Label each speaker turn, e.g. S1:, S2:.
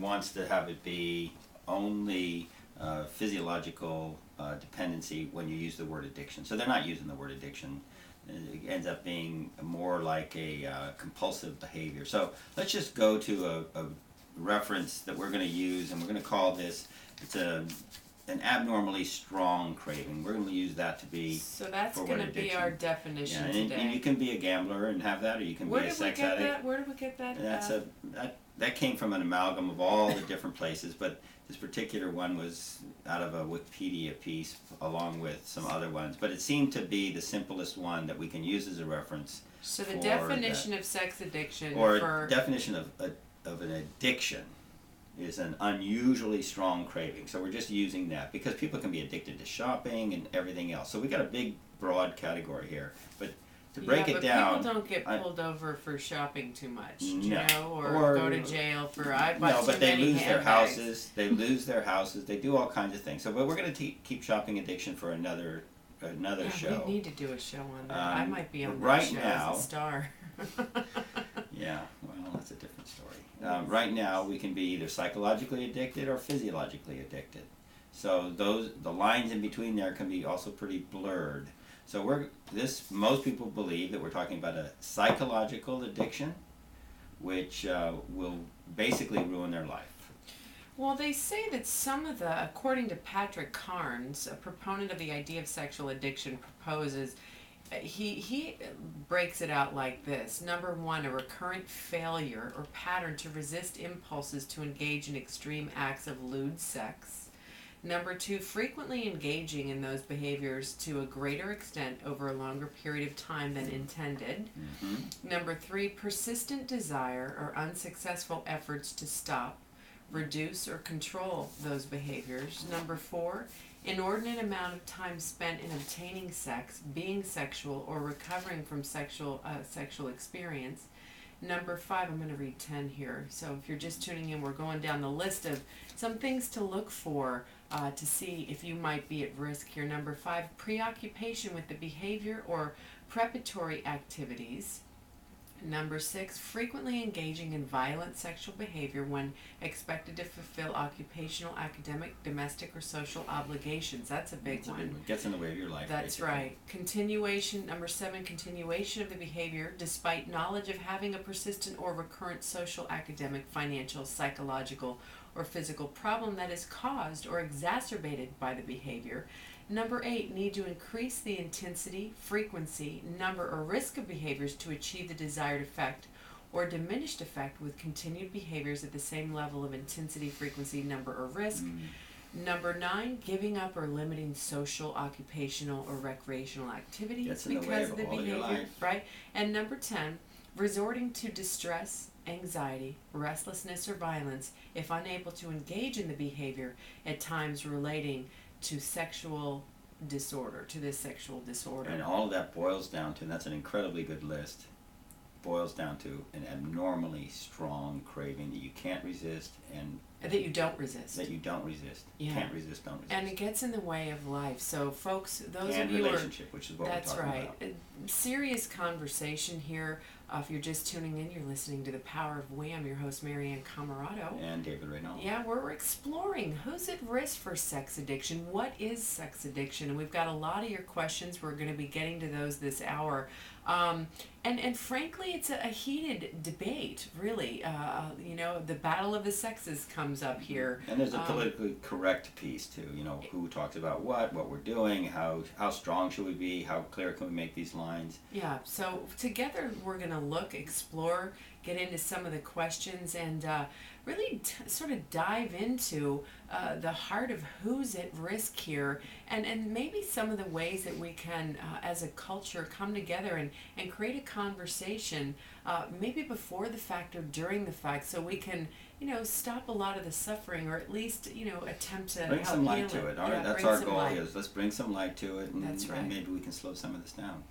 S1: wants to have it be only physiological dependency when you use the word addiction. So they're not using the word addiction. It ends up being more like a compulsive behavior. So let's just go to a reference that we're going to use, and we're going to call this, it's an abnormally strong craving. We're going to use that to be.
S2: So that's going to be our definition today.
S1: And you can be a gambler and have that, or you can be a sex addict.
S2: Where did we get that?
S1: That came from an amalgam of all the different places, but this particular one was out of a Wikipedia piece along with some other ones. But it seemed to be the simplest one that we can use as a reference.
S2: So the definition of sex addiction,
S1: or definition of an addiction, is an unusually strong craving. So we're just using that because people can be addicted to shopping and everything else. So we got a big, broad category here. But to break it down,
S2: people don't get pulled over for shopping too much,
S1: no,
S2: or go to jail for
S1: but they lose their houses. They lose their houses. They do all kinds of things. So, but we're going to keep shopping addiction for another show.
S2: We need to do a show on that. I might be on that
S1: right
S2: show
S1: now,
S2: as a star.
S1: Yeah, well, that's a different story. Right now, we can be either psychologically addicted or physiologically addicted. So the lines in between there can be also pretty blurred. So most people believe that we're talking about a psychological addiction, which will basically ruin their life.
S2: Well, they say that according to Patrick Carnes, a proponent of the idea of sexual addiction, proposes, he breaks it out like this. Number one, a recurrent failure or pattern to resist impulses to engage in extreme acts of lewd sex. Number two, frequently engaging in those behaviors to a greater extent over a longer period of time than intended. Mm-hmm. Number three, persistent desire or unsuccessful efforts to stop, reduce, or control those behaviors. Number four, inordinate amount of time spent in obtaining sex, being sexual, or recovering from sexual experience. Number five, I'm going to read 10 here. So if you're just tuning in, we're going down the list of some things to look for to see if you might be at risk here. Number five, preoccupation with the behavior or preparatory activities. Number six, frequently engaging in violent sexual behavior when expected to fulfill occupational, academic, domestic, or social obligations. That's a big one.
S1: It gets in the way of your life.
S2: That's basically right. Continuation, number seven, continuation of the behavior despite knowledge of having a persistent or recurrent social, academic, financial, psychological, or physical problem that is caused or exacerbated by the behavior. Number eight, need to increase the intensity, frequency, number, or risk of behaviors to achieve the desired effect, or diminished effect with continued behaviors at the same level of intensity, frequency, number, or risk. Number nine, giving up or limiting social, occupational, or recreational activities because of the behavior, right? And number 10, resorting to distress, anxiety, restlessness, or violence if unable to engage in the behavior at times relating to sexual disorder, to this sexual disorder.
S1: And all of that boils down to, and that's an incredibly good list, boils down to an abnormally strong craving that you can't resist and
S2: that you don't resist.
S1: That you don't resist. Yeah. Can't resist, don't resist.
S2: And it gets in the way of life. So folks, those
S1: and
S2: of you
S1: relationship, which is what we're talking about.
S2: That's right. Serious conversation here. If you're just tuning in, you're listening to The Power of Wham. Your host, Maryanne Comaroto.
S1: And David Reynolds.
S2: Yeah, we're exploring who's at risk for sex addiction. What is sex addiction? And we've got a lot of your questions. We're going to be getting to those this hour. And frankly, it's a heated debate, really. The battle of the sexes comes up here.
S1: And there's a politically correct piece, too. Who talks about what we're doing, how strong should we be, how clear can we make these lines.
S2: Yeah, so together we're going to look, explore, get into some of the questions, and really sort of dive into the heart of who's at risk here, and maybe some of the ways that we can, as a culture, come together and create a conversation, maybe before the fact or during the fact, so we can, stop a lot of the suffering, or at least, attempt to
S1: bring
S2: help
S1: some light
S2: heal
S1: to it.
S2: Yeah,
S1: That's our goal. Is let's bring some light to it, and,
S2: That's right.
S1: and maybe we can slow some of this down.